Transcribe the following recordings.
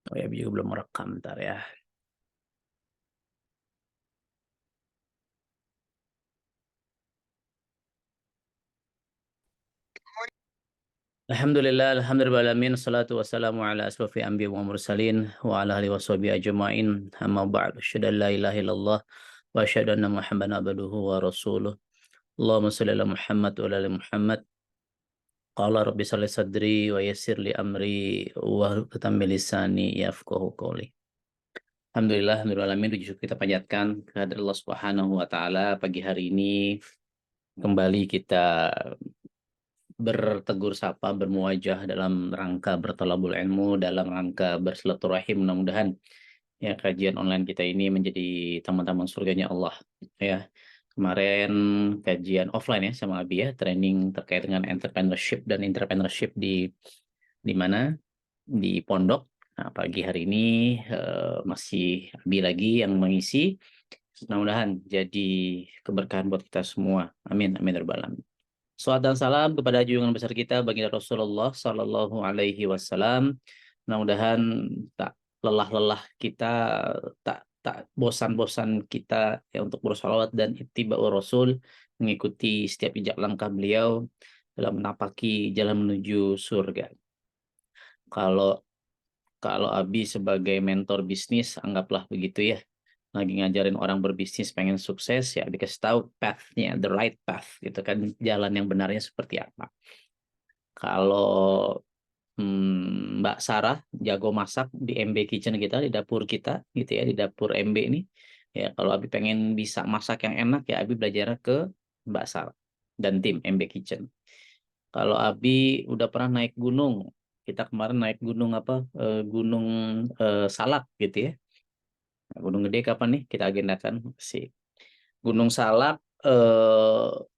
Oh ya, juga belum merekam, ntar ya. Alhamdulillah, alhamdulillahalamin, salatu wassalamu ala aswafi anbiya wa mursalin wa ala alihi washabihi ajma'in. Amma ba'd, asyhadu an la ilaha illallah wa asyhadu anna Muhammadan abduhu wa rasuluh. Allahumma shalli ala Muhammad wa ala ali Muhammad. Qala rabbi shalli sadri wa yassir li amri wa hlul 'uqdatam min lisani yafqahu qawli. Alhamdulillah, alhamdulillahalamin, puji syukur kita panjatkan kehadirat Allah Subhanahu wa taala. Pagi hari ini kembali kita bertegur sapa, bermuajah dalam rangka bertolabul ilmu, dalam rangka bersilaturahim. Mudah-mudahan ya kajian online kita ini menjadi taman-taman surganya Allah. Ya, kemarin kajian offline ya sama Abi ya, training terkait dengan entrepreneurship di mana di pondok. Nah, pagi hari ini masih Abi lagi yang mengisi. Mudah-mudahan jadi keberkahan buat kita semua. Amin, amin ya rabbal alamin. Salawat dan salam kepada junjungan besar kita baginda Rasulullah Sallallahu Alaihi Wasallam. Mudah-mudahan tak lelah-lelah kita, tak bosan-bosan kita ya untuk bersalawat dan ittiba'ur Rasul, mengikuti setiap jejak langkah beliau dalam menapaki jalan menuju surga. Kalau kalau Abi sebagai mentor bisnis, anggaplah begitu ya. Lagi ngajarin orang berbisnis pengen sukses, ya dikasih tahu path-nya, the right path, gitu kan, jalan yang benarnya seperti apa. Kalau Mbak Sarah jago masak di MB Kitchen kita, di dapur kita, gitu ya, di dapur MB ini, ya kalau Abi pengen bisa masak yang enak, ya Abi belajar ke Mbak Sarah dan tim MB Kitchen. Kalau Abi udah pernah naik gunung, kita kemarin naik gunung apa, Gunung Salak gitu ya. Nah, gunung gede kapan nih kita agendakan sih. Gunung Salak,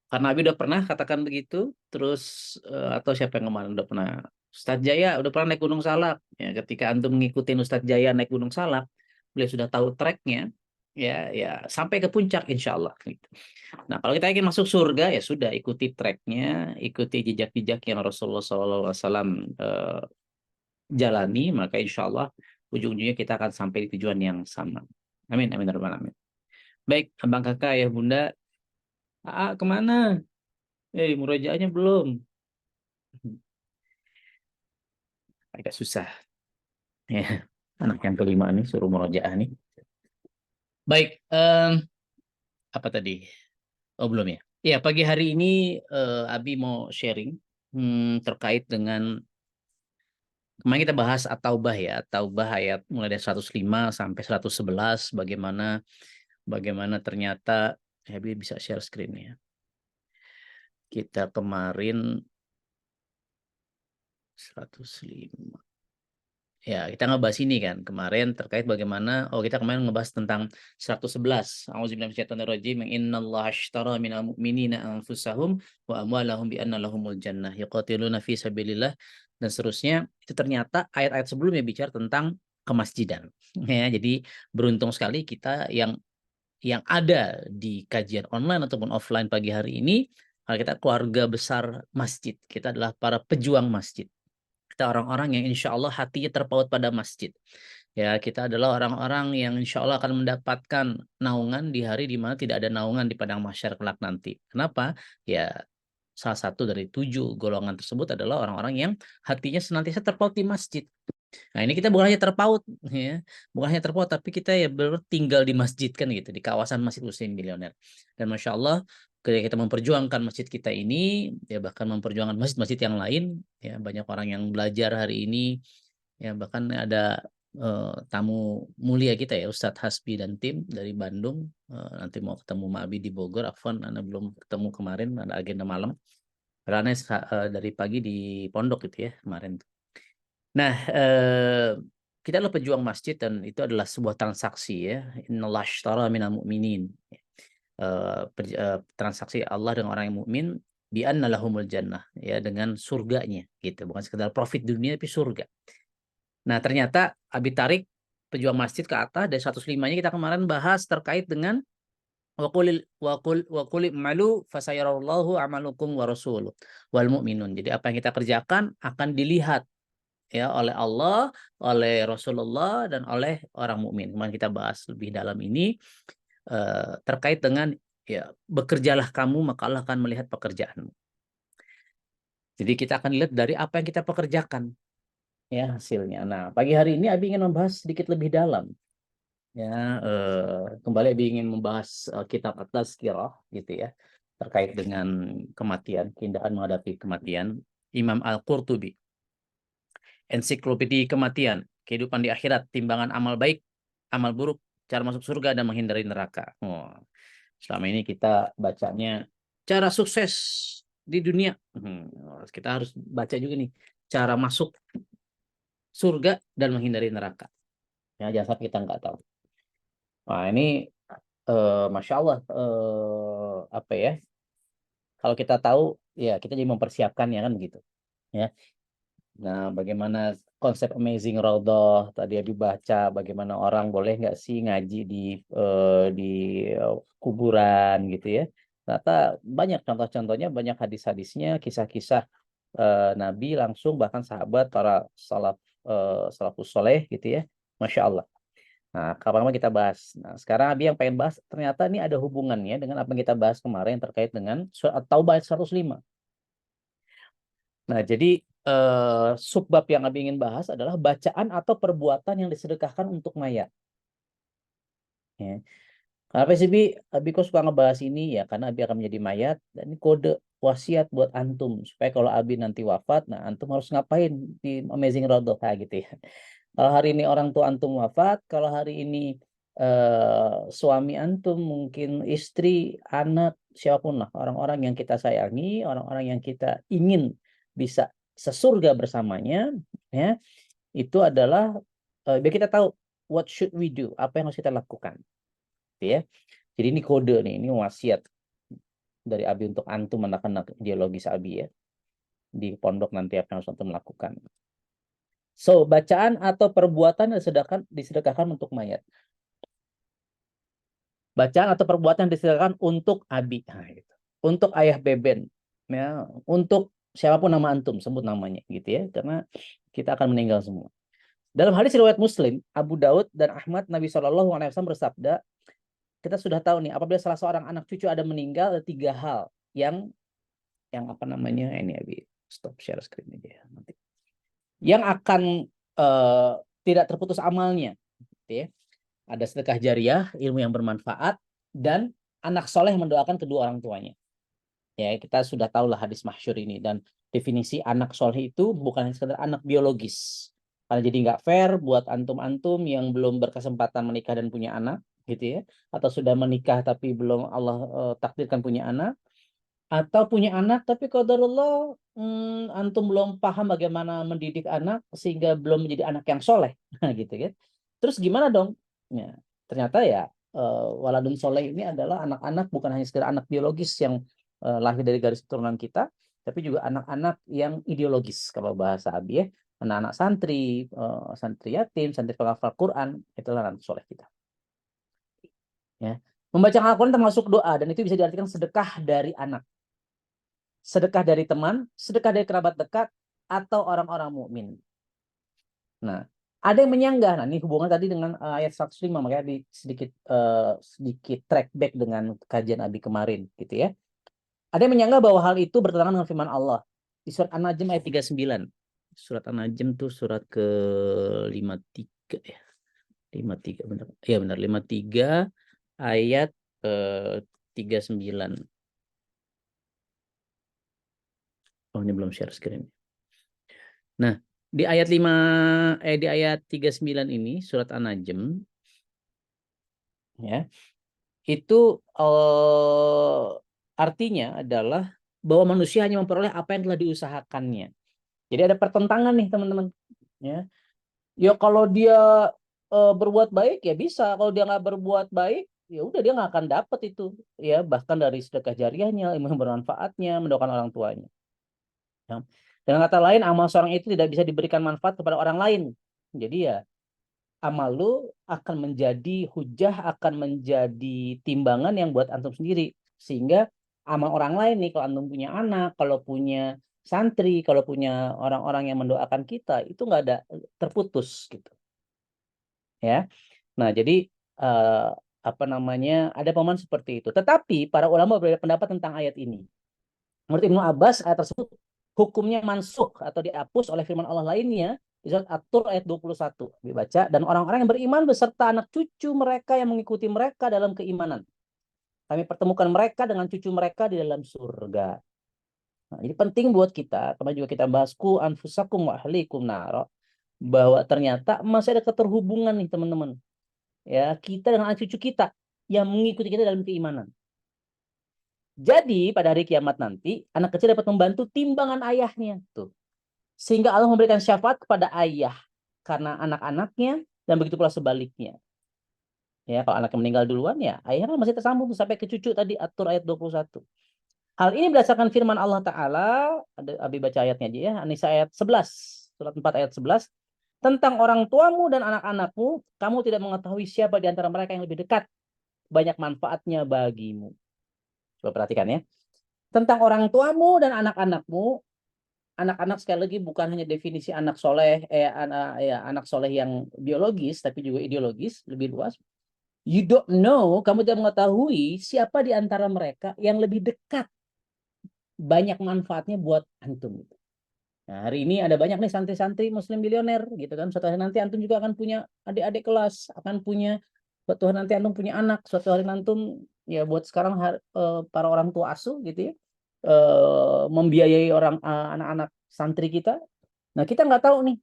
karena Abi udah pernah katakan begitu, terus atau siapa yang kemarin udah pernah, Ustadz Jaya udah pernah naik Gunung Salak. Ya, ketika antum ngikutin Ustadz Jaya naik Gunung Salak, beliau sudah tahu treknya, ya ya sampai ke puncak insya Allah. Gitu. Nah kalau kita ingin masuk surga ya sudah ikuti treknya, ikuti jejak-jejak yang Rasulullah SAW jalani, maka insya Allah ujung-ujungnya kita akan sampai di tujuan yang sama. Amin, amin, ya rabbal alamin. Baik, abang kakak ya bunda, kemana? Murojaahnya belum. Agak susah. Ya, anak yang kelima nih suruh murojaah nih. Baik, apa tadi? Oh belum ya. Ya pagi hari ini Abi mau sharing terkait dengan kemarin kita bahas At-Taubah ya, At-Taubah ayat mulai dari 105 sampai 111, bagaimana bagaimana ternyata ya, Abi bisa share screen ya. Kita kemarin 105. Ya, kita ngebahas ini kan kemarin terkait bagaimana, kita kemarin ngebahas tentang 111. A'udzubillahi minasyaitonirrajim. Innallaha ashtara minal mu'minina anfusahum wa amwalahum bi anna lahumul jannah yuqatiluna fi sabilillah dan seterusnya. Itu ternyata ayat-ayat sebelumnya bicara tentang kemasjidan. Ya, jadi beruntung sekali kita yang ada di kajian online ataupun offline pagi hari ini, kita keluarga besar masjid. Kita adalah para pejuang masjid. Kita orang-orang yang insya Allah hatinya terpaut pada masjid. Ya, kita adalah orang-orang yang insya Allah akan mendapatkan naungan di hari di mana tidak ada naungan di padang mahsyar kelak nanti. Kenapa? Ya, salah satu dari 7 golongan tersebut adalah orang-orang yang hatinya senantiasa terpaut di masjid. Nah, ini kita bukan hanya terpaut, ya, bukan hanya terpaut, tapi kita ya tinggal di masjid kan gitu, di kawasan Masjid Muslim Milioner. Dan masya Allah, ketika kita memperjuangkan masjid kita ini, ya bahkan memperjuangkan masjid-masjid yang lain, ya banyak orang yang belajar hari ini, ya bahkan ada tamu mulia kita ya, Ustadz Hasbi dan tim dari Bandung, nanti mau ketemu Ma'abi di Bogor, Afwan, Anda belum ketemu kemarin, ada agenda malam, karena dari pagi di pondok gitu ya kemarin. Nah, kita adalah pejuang masjid dan itu adalah sebuah transaksi ya. Innallaha ashtara minal mu'minin. Transaksi Allah dengan orang yang mukmin bi anna lahumul jannah ya, dengan surganya gitu. Bukan sekedar profit dunia tapi surga. Nah, ternyata Abi tarik pejuang masjid ke atas dari 105-nya kita kemarin bahas terkait dengan wa qul i'malu fasayarallahu amalukum wa rasuluh wal mu'minun. Jadi apa yang kita kerjakan akan dilihat ya oleh Allah, oleh Rasulullah dan oleh orang mukmin. Kemarin kita bahas lebih dalam ini terkait dengan ya bekerjalah kamu maka Allah akan melihat pekerjaanmu. Jadi kita akan lihat dari apa yang kita pekerjakan ya hasilnya. Nah, pagi hari ini Abi ingin membahas sedikit lebih dalam ya kembali Abi ingin membahas kitab At-Tazkirah gitu ya terkait dengan kematian, keindahan menghadapi kematian Imam Al-Qurtubi. Ensiklopedia kematian, kehidupan di akhirat, timbangan amal baik, amal buruk, cara masuk surga dan menghindari neraka. Oh, selama ini kita bacanya cara sukses di dunia. Kita harus baca juga nih cara masuk surga dan menghindari neraka. Ya, jangan sampai kita nggak tahu. Nah, ini Masya Allah apa ya? Kalau kita tahu, ya kita jadi mempersiapkan ya kan begitu. Ya. Nah, bagaimana konsep Amazing Raudhah tadi Abi baca, bagaimana orang boleh nggak sih ngaji di kuburan gitu ya. Ternyata banyak contoh-contohnya, banyak hadis-hadisnya, kisah-kisah Nabi langsung, bahkan sahabat, para salafus soleh gitu ya. Masya Allah. Nah, kapan kita bahas. Nah, sekarang Abi yang pengen bahas, ternyata ini ada hubungannya dengan apa yang kita bahas kemarin terkait dengan surat Taubah ayat 105. Nah, jadi subbab yang Abi ingin bahas adalah bacaan atau perbuatan yang disedekahkan untuk mayat. Ya. Kenapa sih Abi kok suka ngebahas ini ya? Karena Abi akan menjadi mayat dan ini kode wasiat buat antum supaya kalau Abi nanti wafat, nah antum harus ngapain di Amazing Raudhah gitu ya. Kalau hari ini orang tua antum wafat, kalau hari ini suami antum, mungkin istri, anak, siapapun lah orang-orang yang kita sayangi, orang-orang yang kita ingin bisa sesurga bersamanya, ya itu adalah biar kita tahu what should we do, apa yang harus kita lakukan, gitu ya. Jadi ini kode nih, ini wasiat dari Abi untuk antum anak-anak ideologis Abi ya di pondok nanti apa yang harus antum lakukan. So, bacaan atau perbuatan disedekahkan untuk mayat. Bacaan atau perbuatan disedekahkan untuk Abi. Nah, gitu. Untuk ayah Beben. Ya, untuk siapapun nama antum, sebut namanya gitu ya. Karena kita akan meninggal semua. Dalam hadis riwayat Muslim, Abu Daud dan Ahmad, Nabi SAW bersabda, kita sudah tahu nih, apabila salah seorang anak cucu ada meninggal, ada 3 hal yang apa namanya, ini Abi, stop share screen aja ya, nanti. Yang akan tidak terputus amalnya. Gitu ya. Ada sedekah jariah, ilmu yang bermanfaat, dan anak soleh mendoakan kedua orang tuanya. Ya, kita sudah tahu lah hadis masyhur ini. Dan definisi anak soleh itu bukan hanya sekedar anak biologis. Karena jadi nggak fair buat antum-antum yang belum berkesempatan menikah dan punya anak, gitu ya. Atau sudah menikah tapi belum Allah takdirkan punya anak. Atau punya anak tapi qadarullah antum belum paham bagaimana mendidik anak sehingga belum menjadi anak yang soleh. Gitu kan. Terus gimana dong? Ya, ternyata ya waladun soleh ini adalah anak-anak bukan hanya sekedar anak biologis yang lahir dari garis keturunan kita, tapi juga anak-anak yang ideologis kalau bahasa Abi ya, anak-anak santri, santri yatim, santri penghafal Quran, itulah anak soleh kita. Ya. Membaca Al-Quran termasuk doa dan itu bisa diartikan sedekah dari anak, sedekah dari teman, sedekah dari kerabat dekat, atau orang-orang mukmin. Nah, ada yang menyanggah. Nah, ini hubungan tadi dengan ayat 105, makanya sedikit track back dengan kajian Abi kemarin, gitu ya. Ada yang menyanggah bahwa hal itu bertentangan dengan firman Allah di surat An-Najm ayat 39. Surat An-Najm tuh surat ke 53 ya. 53 benar. Iya benar, 53 ayat 39. Oh, ini belum share screen. Nah, di ayat 39 ini surat An-Najm ya. Itu artinya adalah bahwa manusia hanya memperoleh apa yang telah diusahakannya. Jadi ada pertentangan nih teman-teman. Ya, ya kalau dia berbuat baik ya bisa, kalau dia nggak berbuat baik ya udah dia nggak akan dapat itu. Ya bahkan dari sedekah jariahnya, ilmu yang bermanfaatnya, mendoakan orang tuanya. Ya. Dengan kata lain, amal seorang itu tidak bisa diberikan manfaat kepada orang lain. Jadi ya amal lu akan menjadi hujah, akan menjadi timbangan yang buat antum sendiri. Sehingga amal orang lain nih, kalau antum punya anak, kalau punya santri, kalau punya orang-orang yang mendoakan kita, itu nggak ada terputus gitu. Ya. Nah, jadi apa namanya? Ada pemahaman seperti itu. Tetapi para ulama berbeda pendapat tentang ayat ini. Menurut Ibnu Abbas, ayat tersebut hukumnya mansukh atau dihapus oleh firman Allah lainnya di surat At-Tur ayat 21 dibaca, dan orang-orang yang beriman beserta anak cucu mereka yang mengikuti mereka dalam keimanan. Kami pertemukan mereka dengan cucu mereka di dalam surga. Nah, ini penting buat kita, kemarin juga kita bahas ku anfusakum wa ahlikum naro, bahwa ternyata masih ada keterhubungan nih teman-teman. Ya, kita dengan anak cucu kita yang mengikuti kita dalam keimanan. Jadi pada hari kiamat nanti anak kecil dapat membantu timbangan ayahnya tuh. Sehingga Allah memberikan syafaat kepada ayah karena anak-anaknya, dan begitu pula sebaliknya. Ya, kalau anaknya meninggal duluan ya ayahnya masih tersambung sampai ke cucu tadi, At-Tur ayat 21. Hal ini berdasarkan firman Allah Ta'ala, ada Abi baca ayatnya aja ya, An-Nisa ayat 11, surat 4 ayat 11, tentang orang tuamu dan anak-anakmu, kamu tidak mengetahui siapa di antara mereka yang lebih dekat, banyak manfaatnya bagimu. Coba perhatikan ya. Tentang orang tuamu dan anak-anakmu, anak-anak sekali lagi bukan hanya definisi anak soleh, anak soleh yang biologis, tapi juga ideologis, lebih luas. You don't know, kamu tidak mengetahui siapa di antara mereka yang lebih dekat, banyak manfaatnya buat antum. Nah, hari ini ada banyak nih santri-santri muslim bilioner gitu kan. Suatu hari nanti antum juga akan punya adik-adik kelas, akan punya, suatu hari nanti antum punya anak, suatu hari antum ya buat sekarang para orang tua asuh gitu ya, membiayai anak-anak santri kita. Nah, kita nggak tahu nih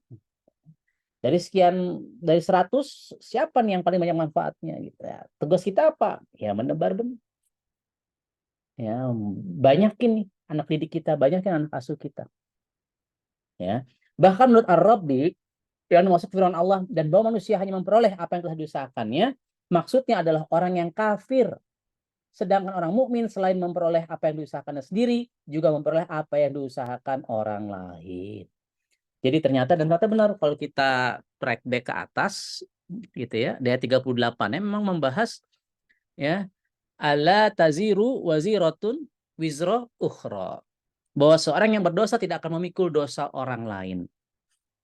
dari sekian, dari 100 siapa nih yang paling banyak manfaatnya gitu ya. Tugas kita apa? Ya menebar benih. Ya, banyakin nih anak didik kita, banyakin anak asuh kita. Ya. Bahkan menurut Ar-Rabi, yang masuk firman Allah, dan bahwa manusia hanya memperoleh apa yang telah diusahakannya, maksudnya adalah orang yang kafir. Sedangkan orang mukmin selain memperoleh apa yang diusahakannya sendiri, juga memperoleh apa yang diusahakan orang lain. Jadi ternyata, dan ternyata benar, kalau kita track back ke atas gitu ya, di ayat 38 memang membahas ya, ala taziru waziratun wizra ukhra, bahwa seorang yang berdosa tidak akan memikul dosa orang lain.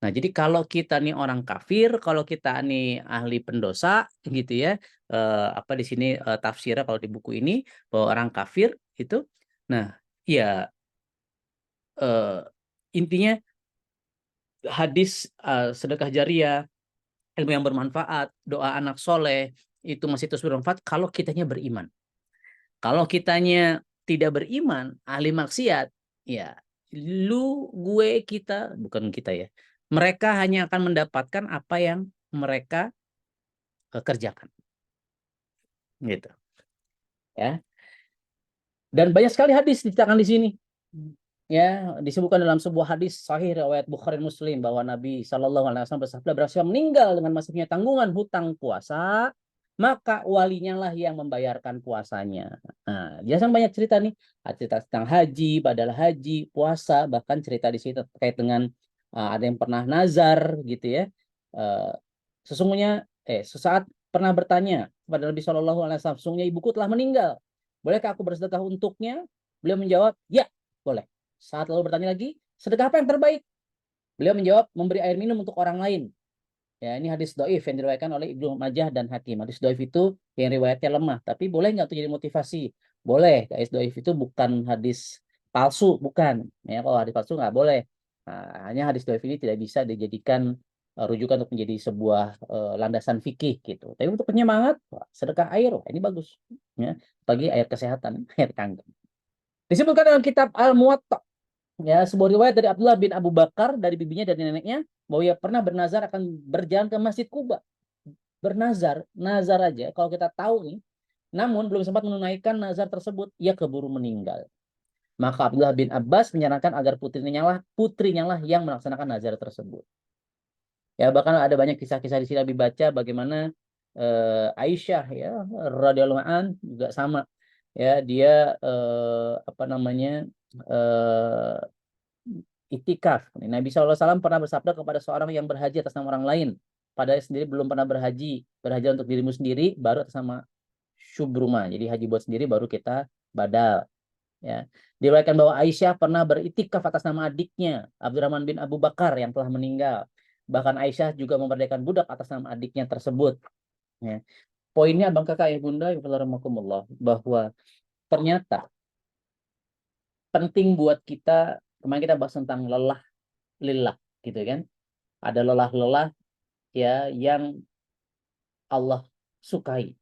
Nah, jadi kalau kita nih orang kafir, kalau kita nih ahli pendosa gitu ya, apa di sini tafsirnya kalau di buku ini bahwa orang kafir itu, nah ya intinya hadis sedekah jariah, ilmu yang bermanfaat, doa anak soleh itu masih terus bermanfaat kalau kitanya beriman. Kalau kitanya tidak beriman, ahli maksiat, ya lu, gue, kita, bukan kita ya, mereka hanya akan mendapatkan apa yang mereka kerjakan, gitu ya. Dan banyak sekali hadis diceritakan di sini, ya, disebutkan dalam sebuah hadis sahih riwayat Bukhari Muslim bahwa Nabi SAW bersabda, berhasil meninggal dengan masih punya tanggungan hutang puasa, maka walinya lah yang membayarkan puasanya. Nah, biasanya banyak cerita nih, cerita tentang haji, badal haji, puasa, bahkan cerita di sini terkait dengan ada yang pernah nazar gitu ya. Uh, sesungguhnya sesaat pernah bertanya kepada Nabi SAW, sesungguhnya ibuku telah meninggal, bolehkah aku bersedekah untuknya? Beliau menjawab, ya, boleh. Saat lalu bertanya lagi, sedekah apa yang terbaik? Beliau menjawab, memberi air minum untuk orang lain. Ya, ini hadis doif yang diriwayatkan oleh Ibnu Majah dan Hakim. Hadis doif itu yang riwayatnya lemah, tapi boleh nggak untuk jadi motivasi? Boleh. Hadis doif itu bukan hadis palsu, bukan. Ya, kalau hadis palsu nggak boleh. Nah, hanya hadis doif ini tidak bisa dijadikan rujukan untuk menjadi sebuah landasan fikih gitu. Tapi untuk penyemangat, sedekah air, ini bagus. Ya, bagi air kesehatan, air kangen. Disebutkan dalam kitab Al-Muwatta, ya, sebuah riwayat dari Abdullah bin Abu Bakar dari bibinya dan neneknya, bahwa ia pernah bernazar akan berjalan ke Masjid Kuba. Bernazar, nazar aja kalau kita tahu nih, namun belum sempat menunaikan nazar tersebut, ia keburu meninggal. Maka Abdullah bin Abbas menyarankan agar putrinya lah yang melaksanakan nazar tersebut. Ya, bahkan ada banyak kisah-kisah di sini Nabi baca bagaimana Aisyah ya radhiyallahu an juga sama. Ya, dia apa namanya itikaf. Nabi SAW pernah bersabda kepada seorang yang berhaji atas nama orang lain, padahal sendiri belum pernah berhaji untuk dirimu sendiri, baru atas nama syubruma. Jadi haji buat sendiri, baru kita badal. Ya, diriwayatkan bahwa Aisyah pernah beriktikaf atas nama adiknya Abdurrahman bin Abu Bakar yang telah meninggal. Bahkan Aisyah juga memerdekakan budak atas nama adiknya tersebut. Ya. Poinnya abang kakak ya bunda, bahwa ternyata penting buat kita, kemarin kita bahas tentang lelah lillah gitu kan. Ada lelah-lelah ya yang Allah sukai.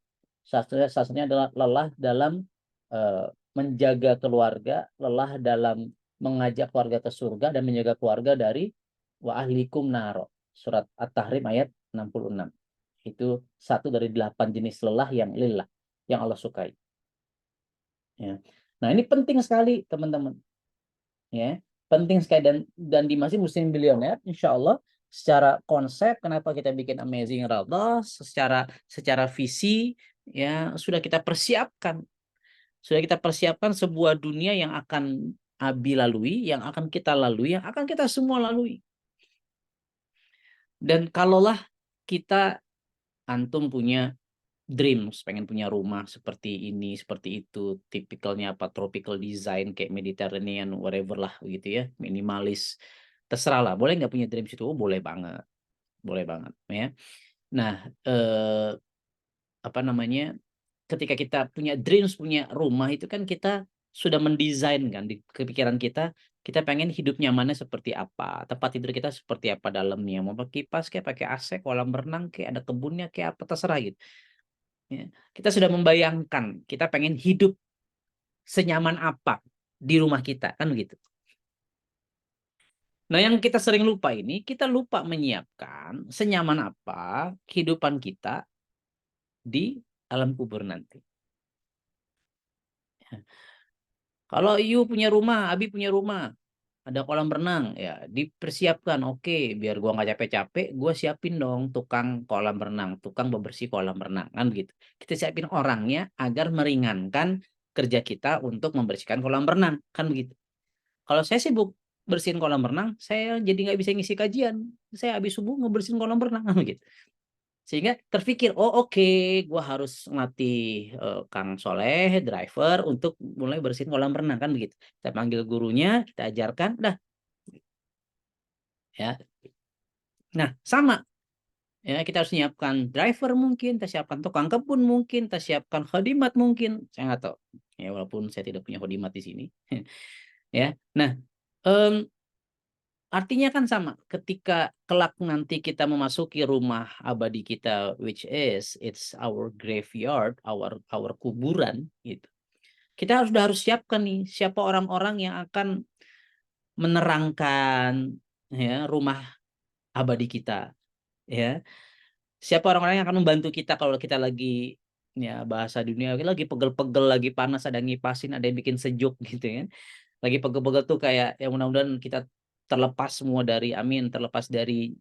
Salah satunya adalah lelah dalam eh, menjaga keluarga, lelah dalam mengajak keluarga ke surga dan menjaga keluarga dari wa ahlikum naro. Surat At-Tahrim ayat 66. Itu satu dari 8 jenis lelah yang lillah, yang Allah sukai. Ya. Nah, ini penting sekali, teman-teman. Ya, penting sekali dan di masing Muslim Billionaire, insya Allah secara konsep kenapa kita bikin Amazing Raudah, secara visi ya sudah kita persiapkan sebuah dunia yang akan Abi lalui, yang akan kita lalui, yang akan kita semua lalui. Dan kalaulah kita antum punya dreams, pengen punya rumah seperti ini, seperti itu, tipikalnya apa, tropical design kayak Mediterranean, whatever lah gitu ya, minimalis, terserah lah, boleh nggak punya dreams itu? Oh, boleh banget ya. Nah, apa namanya, ketika kita punya dreams, punya rumah itu kan kita sudah mendesain kan di kepikiran kita, kita pengen hidup nyamannya seperti apa, tempat tidur kita seperti apa dalamnya, mau pakai kipas kayak pakai AC, kolam renang kayak ada kebunnya kayak apa terserah gitu. Ya. Kita sudah membayangkan kita pengen hidup senyaman apa di rumah kita kan begitu. Nah, yang kita sering lupa ini, kita lupa menyiapkan senyaman apa kehidupan kita di alam kubur nanti. Kalau Yu punya rumah, Abi punya rumah, ada kolam renang, ya dipersiapkan. Oke, biar gua nggak capek-capek, gua siapin dong tukang kolam renang, tukang bebersih kolam renang, kan begitu. Kita siapin orangnya agar meringankan kerja kita untuk membersihkan kolam renang, kan begitu. Kalau saya sibuk bersihin kolam renang, saya jadi nggak bisa ngisi kajian. Saya habis subuh ngebersihin kolam renang, kan begitu. Sehingga terpikir, oh oke, gua harus ngelatih Kang Soleh, driver, untuk mulai bersihin kolam renang, kan begitu. Kita panggil gurunya, kita ajarkan, dah ya. Nah, sama ya, kita harus menyiapkan driver mungkin, kita siapkan tukang kebun mungkin, kita siapkan khadimat mungkin. Saya nggak tahu. Ya, walaupun saya tidak punya khadimat di sini. Ya. Nah, em, artinya kan sama. Ketika kelak nanti kita memasuki rumah abadi kita, which is it's our graveyard, our kuburan gitu. Kita harus siapkan nih siapa orang-orang yang akan menerangkan ya rumah abadi kita, ya. Siapa orang-orang yang akan membantu kita kalau kita lagi, ya bahasa dunia lagi pegel-pegel, lagi panas, ada ngipasin, ada yang bikin sejuk gitu ya. Lagi pegel-pegel tuh kayak yang mudah-mudahan kita terlepas semua dari, amin, terlepas dari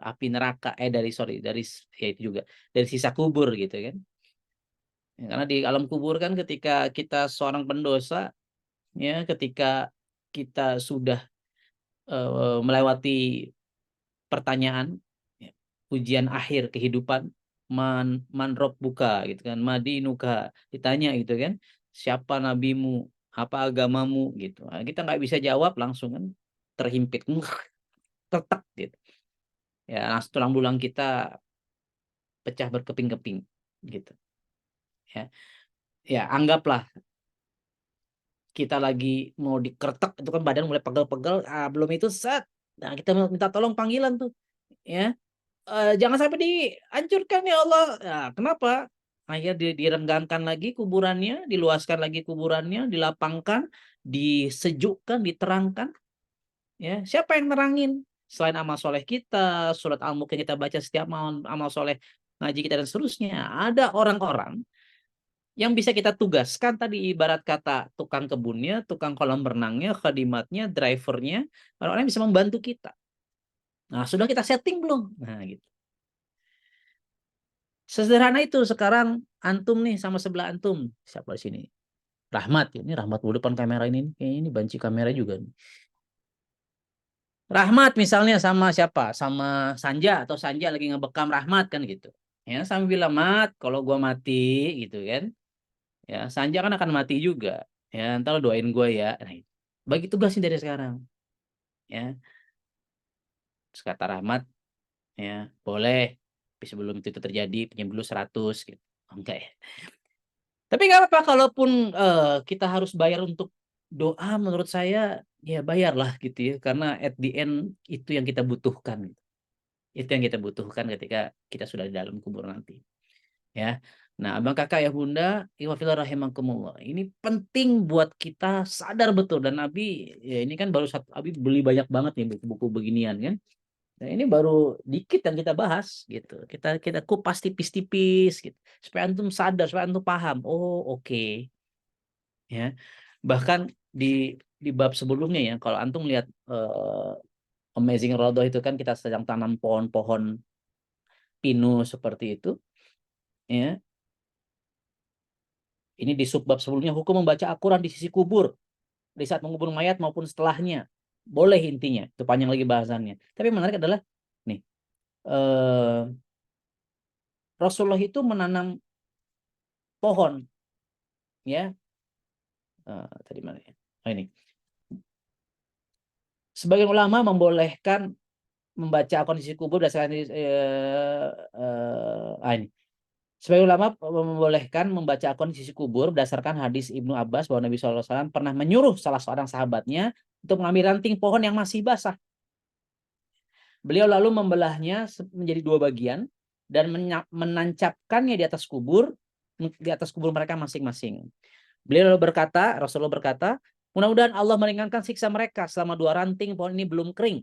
api neraka, dari ya itu juga, dari sisa kubur gitu kan. Ya, karena di alam kubur kan ketika kita seorang pendosa, ya ketika kita sudah melewati pertanyaan, ya, ujian akhir kehidupan, man rob buka gitu kan, madinuka, ditanya gitu kan, siapa nabimu, apa agamamu gitu. Nah, kita nggak bisa jawab langsung kan, terhimpit, tetek gitu ya, langsung tulang belulang kita pecah berkeping-keping gitu ya. Ya anggaplah kita lagi mau dikeretek itu kan, badan mulai pegel-pegel, belum itu set, nah kita minta tolong panggilan tuh ya. Jangan sampai dihancurkan ya Allah. Nah, kenapa? Akhirnya direnggangkan lagi kuburannya, diluaskan lagi kuburannya, dilapangkan, disejukkan, diterangkan. Ya, siapa yang nerangin? Selain amal soleh kita, surat Al-Mulk yang kita baca setiap malam, amal soleh ngaji kita dan seterusnya, ada orang-orang yang bisa kita tugaskan tadi, ibarat kata tukang kebunnya, tukang kolam renangnya, khadimatnya, drivernya, orang-orang yang bisa membantu kita. Nah, sudah kita setting belum? Nah, gitu. Sesederhana itu. Sekarang antum nih sama sebelah antum. Siapa di sini? Rahmat. Ini Rahmat dulu depan kamera ini. Kayaknya ini banci kamera juga nih. Rahmat misalnya sama siapa? Sama Sanja, atau Sanja lagi ngebekam Rahmat kan gitu. Ya, sambil bilang, "Mat, kalau gua mati," gitu kan. Ya, Sanja kan akan mati juga. Ya, ntar lo doain gue ya. Nah, bagi tugasnya dari sekarang. Ya, terus kata Rahmat, ya boleh. Tapi sebelum itu terjadi, pinjam dulu 100 gitu. Enggak ya. Tapi nggak apa-apa, kalaupun kita harus bayar untuk doa, menurut saya ya bayarlah gitu ya. Karena at the end itu yang kita butuhkan. Itu yang kita butuhkan ketika kita sudah di dalam kubur nanti. Ya. Nah, abang kakak ya bunda, iwafillah rahimakumullah. Ini penting buat kita sadar betul. Dan Abi, ya ini kan baru satu, Abi beli banyak banget nih buku-buku beginian kan. Nah, ini baru dikit yang kita bahas gitu. Kita kupas tipis-tipis gitu. Supaya antum sadar, supaya antum paham. Oh, oke. Ya. Bahkan di bab sebelumnya ya, kalau antum lihat Amazing Rodo itu kan kita sedang tanam pohon-pohon pinus seperti itu, ya. Ini di subbab sebelumnya, hukum membaca Al-Quran di sisi kubur di saat mengubur mayat maupun setelahnya. Boleh intinya, itu panjang lagi bahasannya. Tapi yang menarik adalah nih, eh, Rasulullah itu menanam pohon, ya. Tadi mana ya? Oh, ini. Sebagian ulama membolehkan membaca kondisi kubur berdasarkan ini. Sebagian ulama membolehkan membaca kondisi kubur berdasarkan hadis Ibnu Abbas bahwa Nabi SAW pernah menyuruh salah seorang sahabatnya untuk mengambil ranting pohon yang masih basah. Beliau lalu membelahnya menjadi 2 bagian dan menancapkannya di atas kubur mereka masing-masing. Beliau lalu berkata, Rasulullah berkata, mudah-mudahan Allah meringankan siksa mereka selama 2 ranting pohon ini belum kering.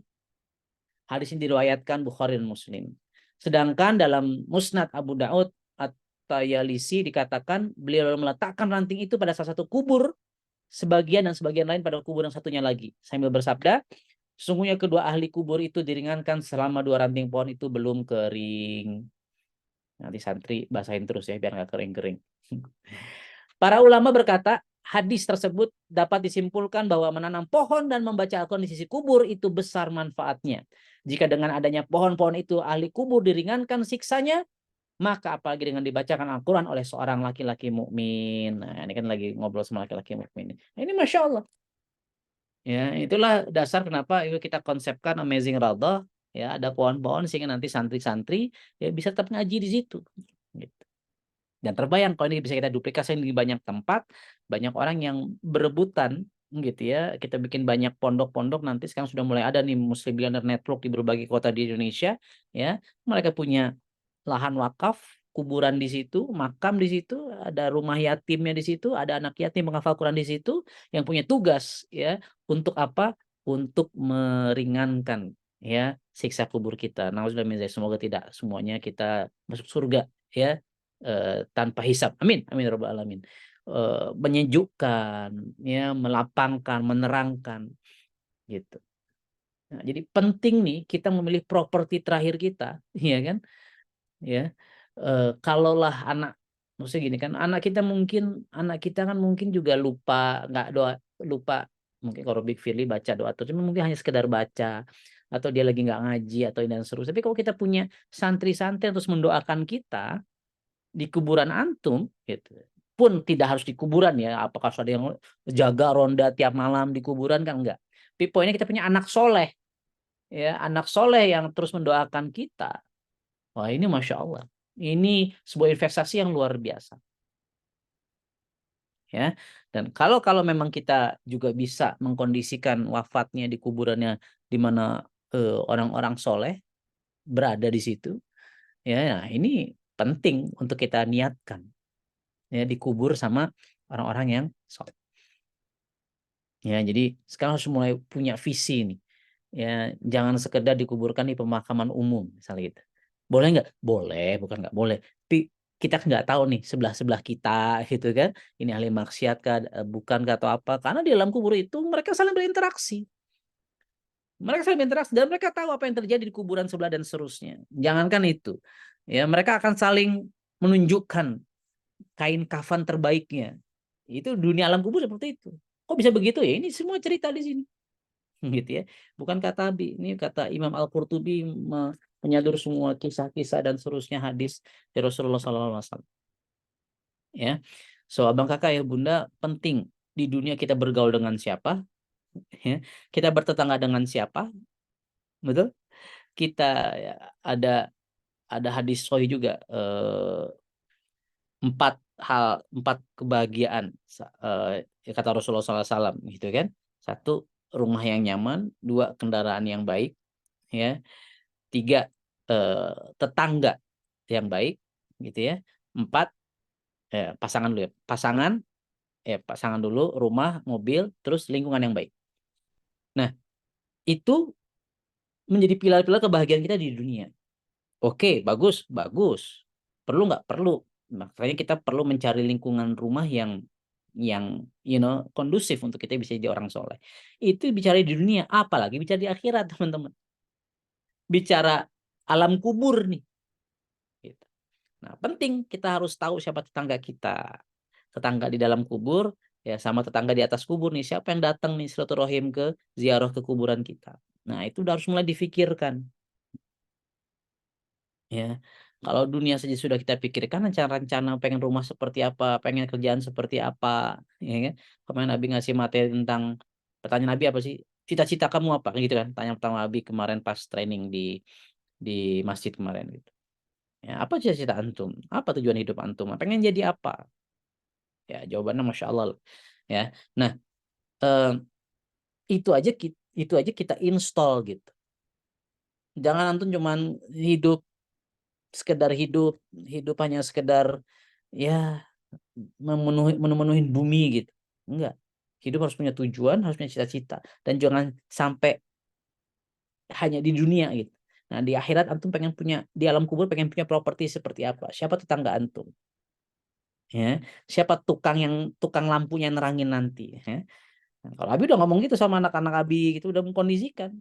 Hadis ini diriwayatkan Bukhari dan Muslim. Sedangkan dalam Musnad Abu Daud At-Tayalisi dikatakan beliau meletakkan ranting itu pada salah satu kubur sebagian dan sebagian lain pada kubur yang satunya lagi. Sambil bersabda, sesungguhnya kedua ahli kubur itu diringankan selama 2 ranting pohon itu belum kering. Nanti santri basahin terus ya biar nggak kering-kering. Para ulama berkata, hadis tersebut dapat disimpulkan bahwa menanam pohon dan membaca Al-Quran di sisi kubur itu besar manfaatnya. Jika dengan adanya pohon-pohon itu ahli kubur diringankan siksanya, maka apalagi dengan dibacakan Al-Quran oleh seorang laki-laki mukmin. Nah, ini kan lagi ngobrol sama laki-laki mukmin. Nah, ini Masya Allah. Ya, itulah dasar kenapa kita konsepkan Amazing Radha. Ya, ada pohon-pohon sehingga nanti santri-santri ya bisa tetap ngaji di situ. Gitu. Dan terbayang kalau ini bisa kita duplikasi di banyak tempat, banyak orang yang berebutan gitu ya. Kita bikin banyak pondok-pondok, nanti sekarang sudah mulai ada nih Muslim Billionaire Network di berbagai kota di Indonesia ya. Mereka punya lahan wakaf, kuburan di situ, makam di situ, ada rumah yatimnya di situ, ada anak yatim menghafal Quran di situ yang punya tugas ya untuk apa? Untuk meringankan ya siksa kubur kita. Nauzubillah, semoga tidak semuanya kita masuk surga ya tanpa hisab. Amin. Amin ya rabbal alamin. Menyejukkan, ya, melapangkan, menerangkan, gitu. Nah, jadi penting nih kita memilih properti terakhir kita, ya kan? Ya, kalaulah maksudnya gini kan, anak kita kan mungkin juga lupa, nggak doa, lupa. Mungkin kalau Big Firly baca doa terus, mungkin hanya sekedar baca, atau dia lagi nggak ngaji atau dan seterusnya. Tapi kalau kita punya santri-santri yang terus mendoakan kita di kuburan antum gitu, pun tidak harus di kuburan ya, apakah ada yang jaga ronda tiap malam di kuburan, kan enggak. Tapi poinnya kita punya anak soleh ya, anak soleh yang terus mendoakan kita. Wah, ini Masya Allah, ini sebuah investasi yang luar biasa ya. Dan kalau kalau memang kita juga bisa mengkondisikan wafatnya di kuburannya di mana orang-orang soleh berada di situ ya, nah ini penting untuk kita niatkan ya, dikubur sama orang-orang yang soleh. Ya, jadi sekarang harus mulai punya visi nih. Ya, jangan sekedar dikuburkan di pemakaman umum misalnya gitu. Boleh nggak? Boleh, bukan nggak boleh. Tapi kita nggak tahu nih sebelah-sebelah kita gitu kan. Ini ahli maksiat kah, bukan kah, atau apa. Karena di dalam kubur itu mereka saling berinteraksi. Mereka saling berinteraksi dan mereka tahu apa yang terjadi di kuburan sebelah dan seterusnya. Jangankan itu. Ya, mereka akan saling menunjukkan kain kafan terbaiknya. Itu dunia alam kubur seperti itu. Kok bisa begitu ya? Ini semua cerita di sini. Gitu ya. Bukan kata Abi, ini kata Imam Al-Qurtubi menyadur semua kisah-kisah dan seterusnya hadis dari Rasulullah SAW. Ya. So, abang kakak ya bunda, penting di dunia kita bergaul dengan siapa, ya, kita bertetangga dengan siapa, betul? Kita ya, ada hadis sahih juga, empat kebahagiaan, kata Rasulullah SAW gitu kan. Satu, rumah yang nyaman. Dua, kendaraan yang baik, ya. Tiga, tetangga yang baik, gitu ya. Empat, pasangan dulu ya. Pasangan dulu, rumah, mobil, terus lingkungan yang baik. Nah, itu menjadi pilar-pilar kebahagiaan kita di dunia. Oke, bagus, bagus. Perlu nggak? Perlu. Makanya kita perlu mencari lingkungan rumah yang kondusif untuk kita bisa jadi orang soleh. Itu bicara di dunia, apalagi bicara di akhirat, teman-teman. Bicara alam kubur nih. Gitu. Nah, penting kita harus tahu siapa tetangga kita. Tetangga di dalam kubur, ya sama tetangga di atas kubur nih. Siapa yang datang nih silaturahim ke ziarah ke kuburan kita. Nah, itu udah harus mulai difikirkan. Ya, kalau dunia saja sudah kita pikirkan, rencana-rencana pengen rumah seperti apa, pengen kerjaan seperti apa, ya kan? Kemarin Nabi ngasih materi tentang, pertanyaan Nabi apa sih? Cita-cita kamu apa? Gitu kan? Tanya pertama Nabi kemarin pas training di masjid kemarin gitu. Ya, apa cita-cita antum? Apa tujuan hidup antum? Pengen jadi apa? Ya, jawabannya Masya Allah. Ya, nah eh, itu aja kita install gitu. Jangan antum cuman hidup sekedar hidup hanya sekedar ya memenuhi bumi gitu. Enggak. Hidup harus punya tujuan, harus punya cita-cita, dan jangan sampai hanya di dunia gitu. Nah, di akhirat antum pengen punya, di alam kubur pengen punya properti seperti apa? Siapa tetangga antum? Ya. Siapa tukang lampunya yang nerangin nanti, ya. Nah, kalau Abi udah ngomong gitu sama anak-anak Abi gitu, udah mengkondisikan,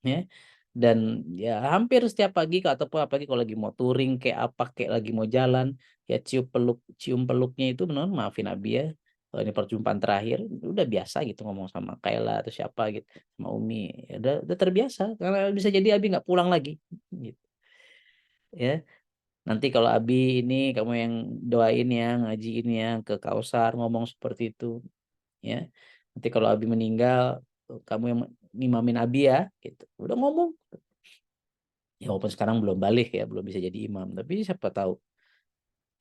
ya. Dan ya hampir setiap pagi ataupun apalagi kalau lagi mau touring kayak apa kayak lagi mau jalan, ya cium peluknya itu benar, maafin Abi ya, kalau ini perjumpaan terakhir, udah biasa gitu ngomong sama Kayla atau siapa gitu, sama Umi, ya udah terbiasa, karena bisa jadi Abi nggak pulang lagi gitu, ya. Nanti kalau Abi ini kamu yang doain ya, ngajiin ya ke Kausar, ngomong seperti itu, ya. Nanti kalau Abi meninggal, kamu yang ngimamin Abi ya gitu, udah ngomong. Ya walaupun sekarang belum balik ya, belum bisa jadi imam, tapi siapa tahu,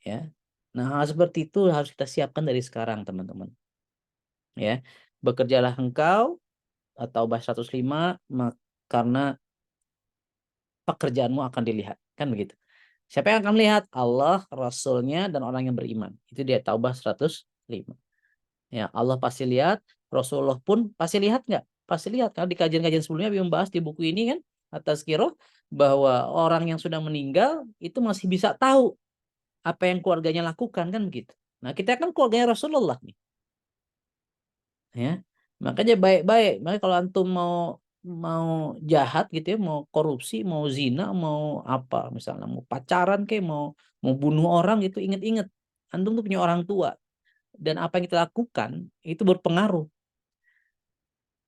ya. Nah, hal seperti itu harus kita siapkan dari sekarang, teman-teman. Ya, bekerjalah engkau atau bahasa 105, karena pekerjaanmu akan dilihat, kan begitu. Siapa yang akan melihat? Allah, Rasulnya, dan orang yang beriman. Itu dia Taubah 105. Ya, Allah pasti lihat, Rasulullah pun pasti lihat nggak? Pasti lihat. Karena di kajian-kajian sebelumnya membahas di buku ini kan, atas kiro, bahwa orang yang sudah meninggal itu masih bisa tahu apa yang keluarganya lakukan, kan begitu. Nah, kita kan keluarganya Rasulullah nih, ya. Makanya baik-baik. Makanya kalau antum mau mau jahat gitu ya, mau korupsi, mau zina, mau apa, misalnya mau pacaran kayak mau bunuh orang gitu, inget-inget antum tuh punya orang tua, dan apa yang kita lakukan itu berpengaruh.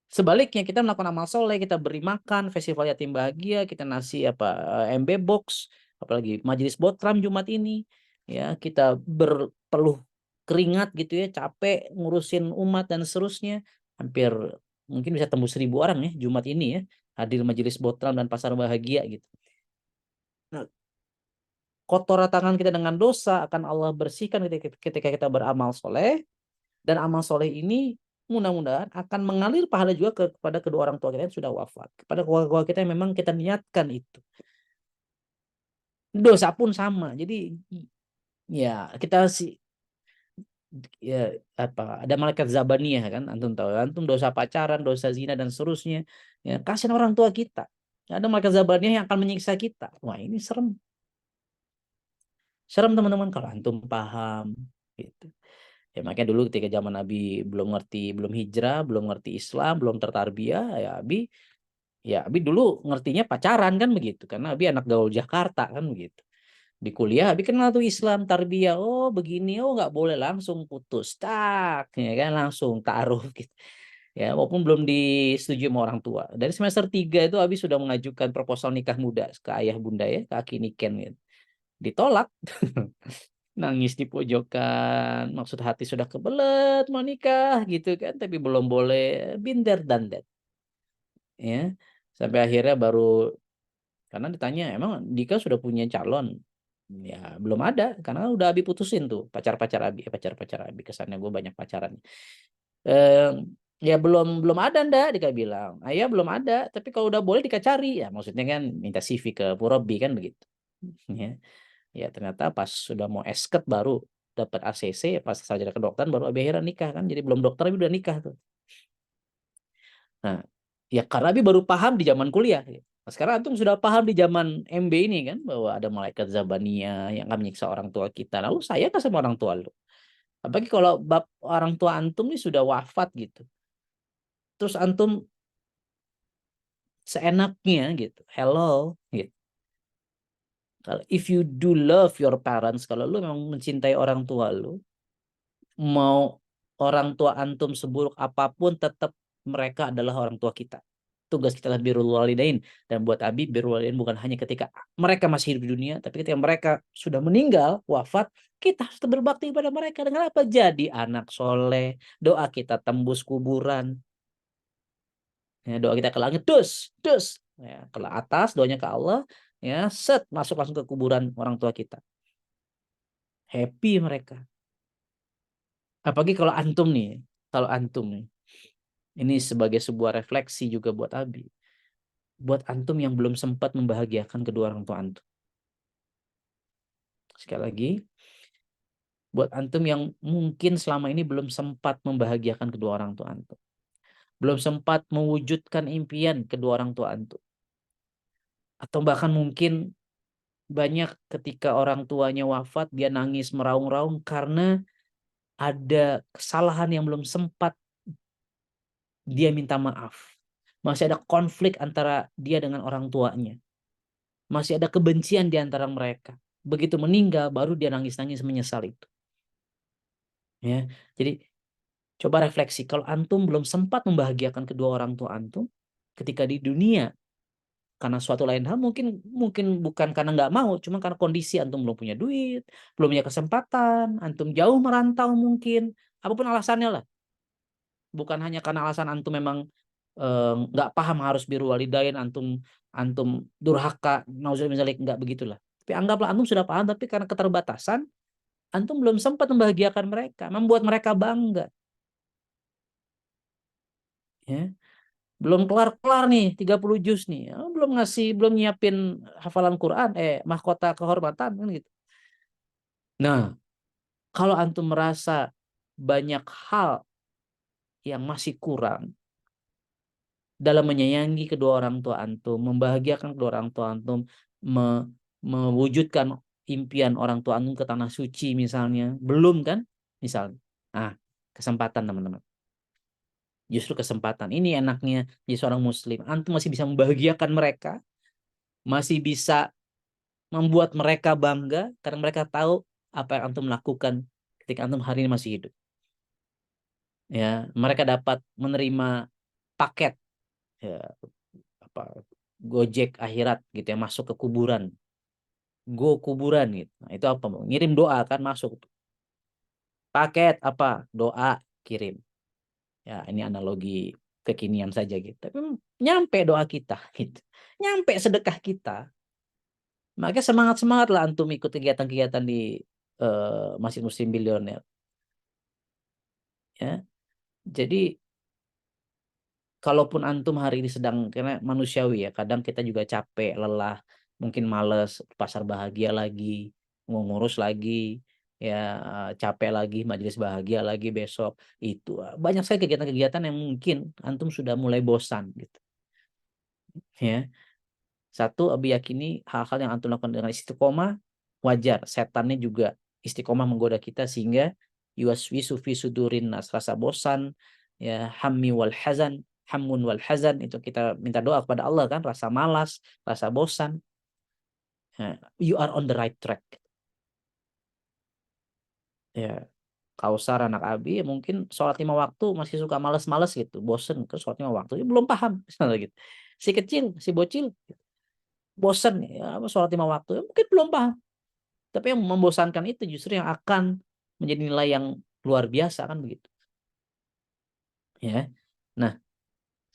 Sebaliknya kita melakukan amal soleh, kita beri makan, festival yatim bahagia, kita nasi apa, MB box, apalagi majelis botram Jumat ini, ya kita berpeluh keringat gitu ya, capek ngurusin umat dan seterusnya, hampir mungkin bisa tembus 1.000 orang ya Jumat ini ya, hadir majelis botram dan pasar bahagia gitu. Nah, kotor tangan kita dengan dosa akan Allah bersihkan ketika kita beramal soleh, dan amal soleh ini mudah-mudahan akan mengalir pahala juga kepada kedua orang tua kita yang sudah wafat. Kepada keluarga kita yang memang kita niatkan itu. Dosa pun sama. Jadi ya kita ya apa, ada malaikat zabaniyah kan, antum tahu, antum dosa pacaran, dosa zina dan seterusnya. Ya, kasihan orang tua kita. Ada malaikat zabaniyah yang akan menyiksa kita. Wah, ini serem. Serem teman-teman kalau antum paham gitu. Ya makanya dulu ketika zaman Nabi belum ngerti, belum hijrah, belum ngerti Islam, belum tertarbiyah, ya Abi dulu ngertinya pacaran kan begitu, karena Abi anak gaul Jakarta kan begitu. Di kuliah Abi kenal tuh Islam, tarbiyah, oh begini, oh nggak boleh, langsung putus, tak, ya kan, langsung taruh gitu. Ya walaupun belum disetujui sama orang tua. Dari semester 3 itu Abi sudah mengajukan proposal nikah muda ke ayah bunda ya, ke Aki Niken gitu. Ditolak. nangis di pojokan, maksud hati sudah kebelet mau nikah gitu kan, tapi belum boleh, binder dan that, ya. Sampai akhirnya baru, karena ditanya, "Emang Dika sudah punya calon?" Ya belum ada, karena udah Abi putusin tuh pacar-pacar Abi, pacar-pacar Abi, kesannya gue banyak pacaran. Eh, ya belum belum ada ndak, Dika bilang. Ayah belum ada, tapi kalau udah boleh Dika cari. Ya maksudnya kan minta CV ke Purabi kan begitu. Ya. Ya ternyata pas sudah mau esket baru dapat ACC, pas sarjana kedokteran baru Abi akhirnya nikah kan. Jadi belum dokter Abi udah nikah tuh. Nah, ya karena Abi baru paham di zaman kuliah. Nah, sekarang antum sudah paham di zaman MB ini kan bahwa ada malaikat Zabaniyah yang akan menyiksa orang tua kita. Lalu saya kan sama orang tua lu. Apalagi kalau bab orang tua antum ini sudah wafat gitu. Terus antum seenaknya gitu. Hello gitu. Kalau if you do love your parents, kalau lu memang mencintai orang tua lu, mau orang tua antum seburuk apapun tetap mereka adalah orang tua kita. Tugas kita adalah birrul walidain, dan buat Abi birrul walidain bukan hanya ketika mereka masih hidup di dunia, tapi ketika mereka sudah meninggal, wafat, kita harus berbakti kepada mereka dengan apa? Jadi anak soleh, doa kita tembus kuburan, ya, doa kita ke langit, dus, ya, ke atas, doanya ke Allah, ya, set masuk langsung ke kuburan orang tua kita, happy mereka. Apalagi kalau antum nih, ini sebagai sebuah refleksi juga buat Abi, buat antum yang belum sempat membahagiakan kedua orang tua antum. Sekali lagi, buat antum yang mungkin selama ini belum sempat membahagiakan kedua orang tua antum, belum sempat mewujudkan impian kedua orang tua antum, atau bahkan mungkin banyak ketika orang tuanya wafat dia nangis meraung-raung karena ada kesalahan yang belum sempat dia minta maaf. Masih ada konflik antara dia dengan orang tuanya. Masih ada kebencian di antara mereka. Begitu meninggal baru dia nangis-nangis menyesal itu. Ya. Jadi coba refleksi, kalau antum belum sempat membahagiakan kedua orang tua antum ketika di dunia karena suatu lain hal, mungkin mungkin bukan karena nggak mau, cuma karena kondisi antum belum punya duit, belum punya kesempatan, antum jauh merantau mungkin, apapun alasannya lah. Bukan hanya karena alasan antum memang nggak paham harus biru walidain, antum antum durhaka, nauzubillah misalnya, nggak begitulah. Tapi anggaplah antum sudah paham, tapi karena keterbatasan antum belum sempat membahagiakan mereka, membuat mereka bangga, ya. Belum kelar-kelar nih 30 juz nih, ya, belum nyiapin hafalan Quran, mahkota kehormatan kan gitu. Nah, kalau antum merasa banyak hal yang masih kurang dalam menyayangi kedua orang tua antum, membahagiakan kedua orang tua antum, mewujudkan impian orang tua antum ke tanah suci misalnya, belum kan? Misalnya. Nah, kesempatan teman-teman. Justru kesempatan. Ini enaknya jadi seorang muslim. Antum masih bisa membahagiakan mereka, masih bisa membuat mereka bangga karena mereka tahu apa yang antum lakukan ketika antum hari ini masih hidup. Ya, mereka dapat menerima paket, ya, apa, Gojek akhirat gitu ya, masuk ke kuburan, go kuburan gitu. Nah, itu apa? Ngirim doa kan, masuk paket apa? Doa kirim. Ya, ini analogi kekinian saja gitu. Tapi nyampe doa kita gitu. Nyampe sedekah kita. Makanya semangat-semangat lah antum ikut kegiatan-kegiatan di Masjid Muslim Bilioner, ya. Jadi kalaupun antum hari ini sedang, karena manusiawi ya, kadang kita juga capek, lelah, mungkin males, pasar bahagia lagi, mau ngurus lagi, ya, capek lagi, majelis bahagia lagi besok, itu banyak sekali kegiatan-kegiatan yang mungkin antum sudah mulai bosan gitu, ya. Satu, Abi yakini hal-hal yang antum lakukan dengan istiqomah wajar, setannya juga istiqomah menggoda kita sehingga yuwaswisu fi sudurin nas, rasa bosan, ya, hammi wal hazan, hamun wal hazan, itu kita minta doa kepada Allah kan, rasa malas, rasa bosan, ya, you are on the right track, ya. Kausar anak Abi mungkin sholat 5 waktu masih suka males-males gitu, bosen ke sholat 5 waktu, ya, belum paham misalnya gitu. Si kecil, si bocil bosen ya sholat 5 waktu, ya, mungkin belum paham. Tapi yang membosankan itu justru yang akan menjadi nilai yang luar biasa kan begitu. Ya. Nah,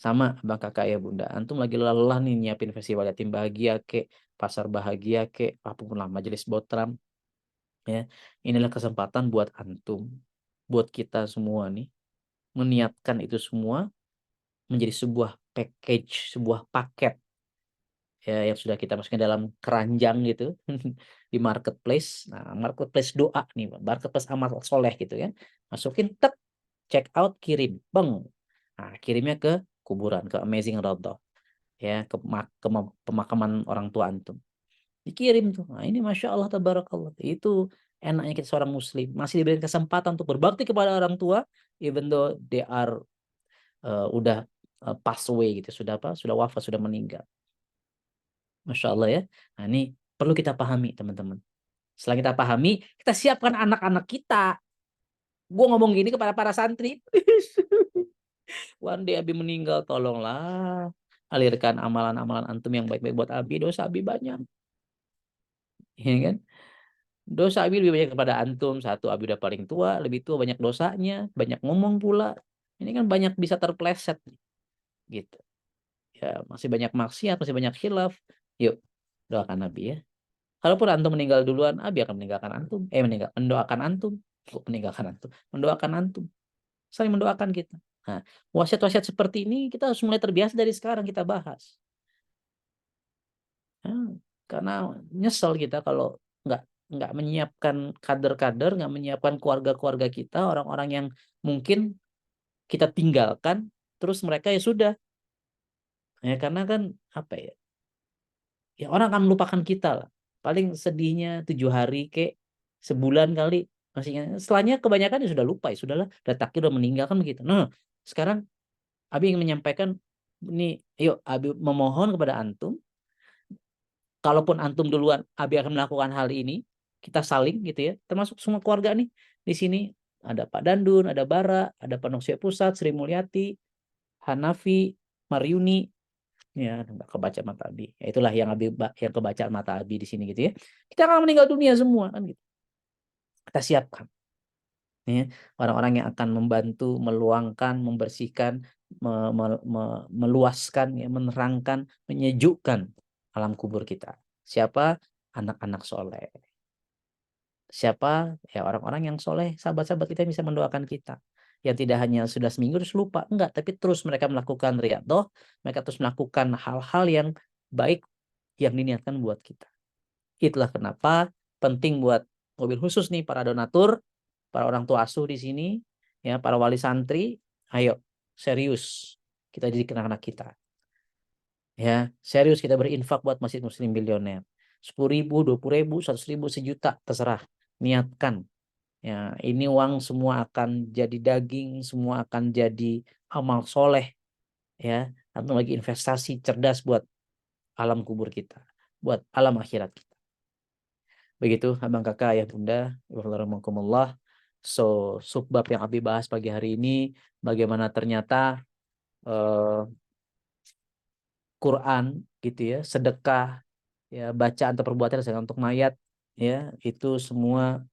sama abang kakak ya bunda. Antum lagi lelah nih nyiapin festival yatim bahagia kek, pasar bahagia kek, apapun lah majelis botram. Ya, inilah kesempatan buat antum, buat kita semua nih, meniatkan itu semua menjadi sebuah package, sebuah paket ya yang sudah kita masukkan dalam keranjang gitu di marketplace. Nah, marketplace doa nih, marketplace amal soleh gitu ya. Masukin tek, check out, kirim, beng. Nah, kirimnya ke kuburan, ke Amazing Road ya, ke pemakaman orang tua antum. Dikirim tuh. Nah, ini Masya Allah tabarakallah. Itu enaknya kita seorang muslim masih diberikan kesempatan untuk berbakti kepada orang tua even though they are udah pass away gitu, sudah apa? Sudah wafat, sudah meninggal. Masya Allah ya. Nah, ini perlu kita pahami teman-teman. Setelah kita pahami, kita siapkan anak-anak kita. Gue ngomong gini kepada para santri. One day Abi meninggal, tolonglah alirkan amalan-amalan antum yang baik-baik buat Abi. Dosa Abi banyak. Ya kan? Dosa Abi lebih banyak kepada antum. Satu, Abi udah paling tua, lebih tua, banyak dosanya, banyak ngomong pula. Ini kan banyak bisa terpleset gitu. Ya, masih banyak maksiat, masih banyak khilaf. Yuk, doakan Abi ya. Kalaupun antum meninggal duluan, Abi akan meninggalkan antum. Mendoakan antum. Meninggalkan antum. Mendoakan antum. Saling mendoakan kita. Nah, wasiat-wasiat seperti ini kita harus mulai terbiasa dari sekarang kita bahas. Nah, karena nyesel kita kalau nggak nggak menyiapkan kader-kader, nggak menyiapkan keluarga-keluarga kita, orang-orang yang mungkin kita tinggalkan, terus mereka ya sudah. Ya karena kan apa ya? Ya orang akan melupakan kita lah. Paling sedihnya 7 hari kek sebulan kali masih ingat. Setelahnya kebanyakan ya sudah lupa ya sudahlah, udah takdir udah meninggal kan begitu. Nah, sekarang Abi ingin menyampaikan ini, yuk Abi memohon kepada antum, kalaupun antum duluan Abi akan melakukan hal ini, kita saling gitu ya, termasuk semua keluarga nih di sini ada Pak Dandun, ada Bara, ada Panosia Pusat, Sri Mulyati, Hanafi, Maryuni, ya nggak kebaca mata Abi. Ya, itulah yang yang kebaca mata Abi di sini gitu ya. Kita akan meninggal dunia semua kan gitu. Kita siapkan ya orang-orang yang akan membantu meluangkan, membersihkan, meluaskan ya, menerangkan, menyejukkan alam kubur kita. Siapa? Anak-anak soleh. Siapa? Ya orang-orang yang soleh, sahabat-sahabat kita yang bisa mendoakan kita. Yang tidak hanya sudah seminggu terus lupa, enggak, tapi terus mereka melakukan riyadhah, mereka terus melakukan hal-hal yang baik yang diniatkan buat kita. Itulah kenapa penting buat mobil khusus nih para donatur, para orang tua asuh di sini, ya para wali santri, ayo serius kita didik anak-anak kita. Ya, serius kita berinfak buat Masjid Muslim Bilioner. 10.000, 20.000, 100.000, sejuta, terserah. Niatkan. Ya, ini uang semua akan jadi daging, semua akan jadi amal soleh. Ya, atau lagi investasi cerdas buat alam kubur kita, buat alam akhirat kita. Begitu, abang kakak, ayah bunda, warahmatullah. So, subbab yang Abi bahas pagi hari ini, bagaimana ternyata Quran gitu ya, sedekah, ya bacaan atau perbuatan sedekah untuk mayat, ya itu semua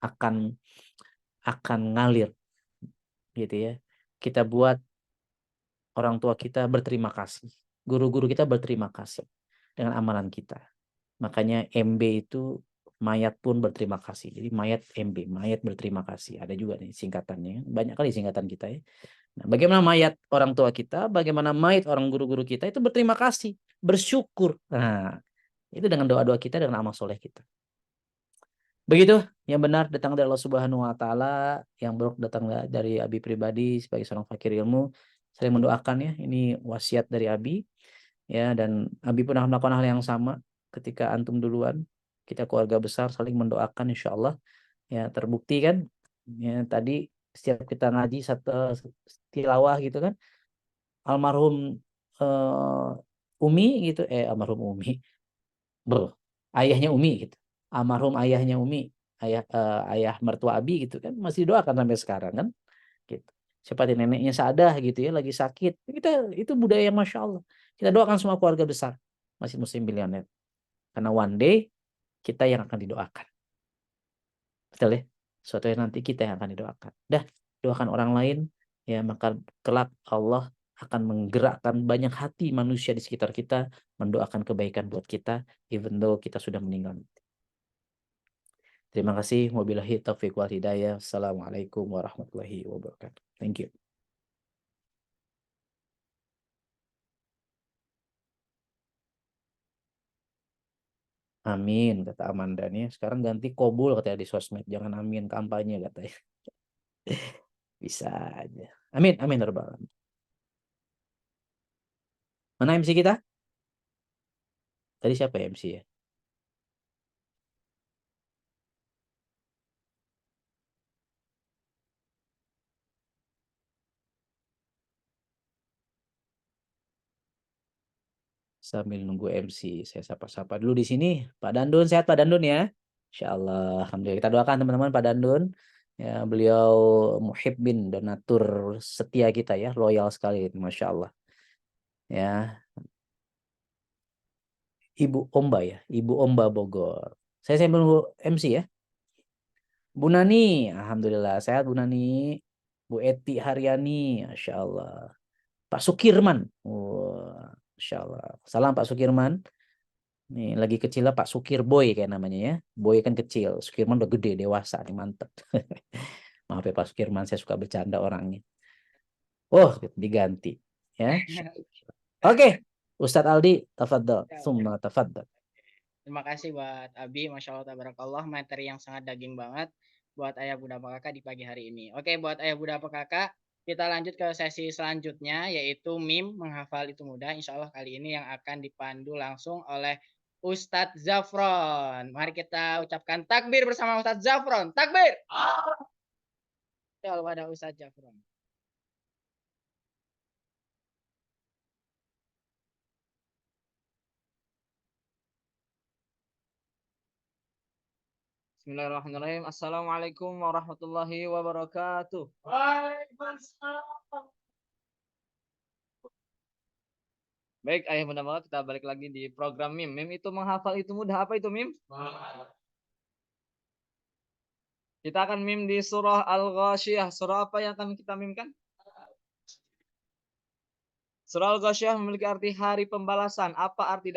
akan ngalir gitu ya. Kita buat orang tua kita berterima kasih, guru-guru kita berterima kasih dengan amalan kita. Makanya MB itu mayat pun berterima kasih. Jadi mayat MB, mayat berterima kasih. Ada juga nih singkatannya. Banyak kali singkatan kita ya. Nah, bagaimana mayat orang tua kita, bagaimana mayat orang guru-guru kita itu berterima kasih, bersyukur. Nah, itu dengan doa-doa kita, dengan amal soleh kita. Begitu yang benar datang dari Allah Subhanahu wa taala, yang buruk datang dari Abi pribadi sebagai seorang fakir ilmu. Saya mendoakan ya, ini wasiat dari Abi ya, dan Abi pernah melakukan hal yang sama ketika antum duluan. Kita keluarga besar saling mendoakan insya Allah ya, terbukti kan ya, tadi setiap kita ngaji satu tilawah gitu kan, almarhum Umi gitu, almarhum Umi bro, ayahnya Umi gitu, almarhum ayahnya Umi, ayah mertua Abi gitu kan, masih doakan sampai sekarang kan gitu. Seperti neneknya Sadah gitu ya, lagi sakit, kita itu budaya yang Masya Allah, kita doakan semua keluarga besar Masjid Muslim Bilioner, karena one day kita yang akan didoakan. Betul ya? Suatu yang nanti kita yang akan didoakan. Dah, doakan orang lain, ya maka kelak Allah akan menggerakkan banyak hati manusia di sekitar kita mendoakan kebaikan buat kita, even though kita sudah meninggal. Terima kasih. Wabillahi taufiq wal hidayah. Assalamualaikum warahmatullahi wabarakatuh. Thank you. Amin, kata Amanda nih. Sekarang ganti kobul katanya di sosmed. Jangan amin kampanye katanya. Bisa aja. Amin, amin. Ya Rabbal Alamin. Mana MC kita? Tadi siapa ya MC ya? Sambil nunggu MC, saya sapa-sapa dulu di sini. Pak Dandun, sehat Pak Dandun ya? Insya Allah. Alhamdulillah. Kita doakan teman-teman Pak Dandun. Ya, beliau muhibbin, donatur setia kita ya. Loyal sekali. Masya Allah. Ya, Ibu Omba ya. Ibu Omba Bogor. Saya sambil nunggu MC ya. Bu Nani, Alhamdulillah. Sehat Bu Nani. Bu Eti Haryani, Masya Allah. Pak Sukirman. Wah, Masya Allah. Salam Pak Sukirman. Nih lagi kecilnya Pak Sukir Boy kayak namanya ya. Boy kan kecil, Sukirman udah gede, dewasa nih mantep. Maaf ya Pak Sukirman, saya suka bercanda orangnya. Oh, diganti ya. Oke, Ustadz Aldi, tafadhol. Ya, Summa tafadhol. terima kasih buat Abi, Masya Allah, tabarakallah, materi yang sangat daging banget buat ayah bunda pak kakak di pagi hari ini. Oke, buat ayah bunda pak kakak, kita lanjut ke sesi selanjutnya, yaitu mim menghafal itu mudah. Insya Allah kali ini yang akan dipandu langsung oleh Ustadz Zafron. Mari kita ucapkan takbir bersama Ustadz Zafron. Takbir! Ya Allah, ada Ustadz Zafron. Bismillahirrahmanirrahim. Assalamualaikum warahmatullahi wabarakatuh. Waalaikumsalam. Baik, ayah bunda banget, kita balik lagi di program MIM. MIM itu menghafal itu mudah. Apa itu MIM? Kita akan MIM di surah Al-Ghasyiyah. Surah apa yang akan kita mimkan? Surah Al-Ghasyiyah memiliki arti hari pembalasan. Apa arti